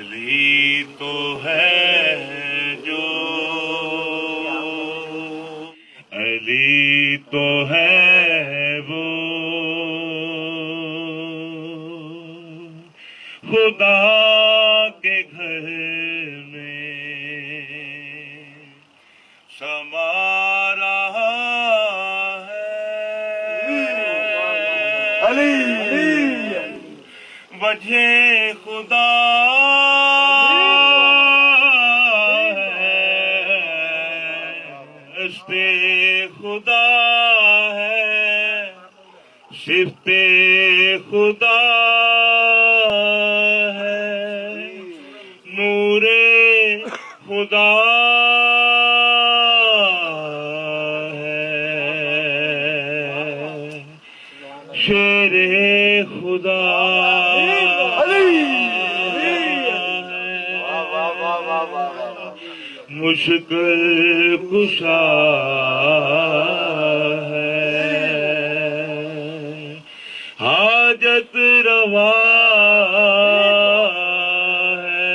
علی تو ہے جو، علی تو ہے وہ خدا کے گھر میں سما رہا ہے وجہ خدا خدا ہے، صفت خدا ہے، نور خدا ہے، شیر خدا مشکل کشا ہے، حاجت روا ہے،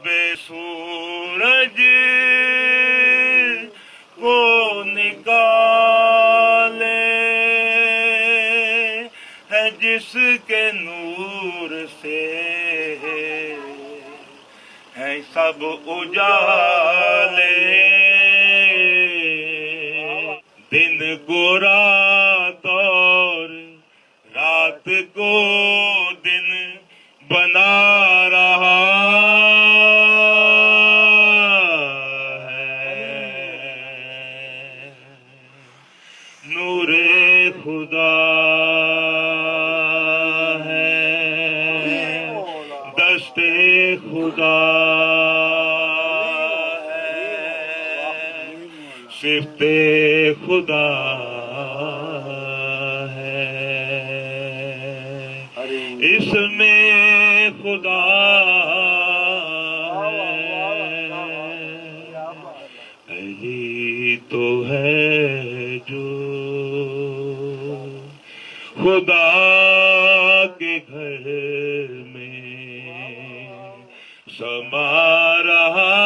بے سورج کو نکالے ہے جس کے نور سے ہے سب اجالے، دن کو رات اور رات کو دن بنا رہا ہے، نور خدا ہے، دست خدا ہے، صفت خدا ہے، اس میں خدا علی تو ہے جو خدا کے گھر میں سما رہا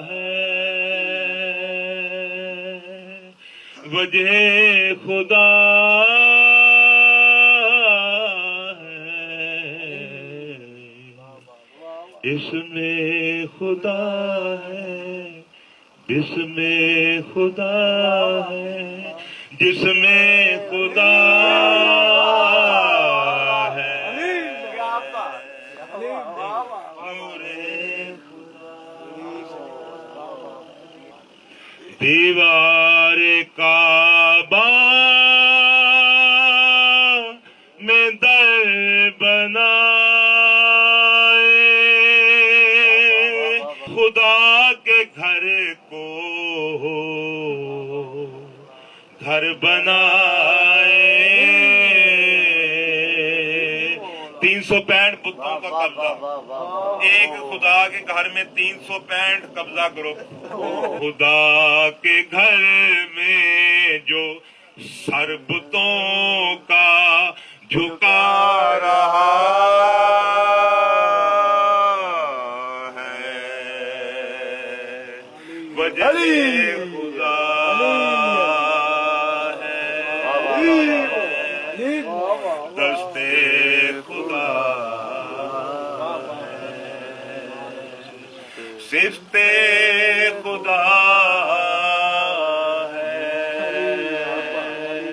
ہے وجہ خدا ہے، اس میں خدا ہے، جس میں خدا ہے، جس میں خدا ہے، دیوار کعبہ میں در بنائے خدا کے گھر کو گھر بنائے، 365 بتوں کا قبضہ، ایک خدا کے گھر میں 365 قبضہ کرو، خدا کے گھر میں جو سر بتوں کا جھکا رہا ہے وجہ خدا ہے، دست خدا ہے، صفت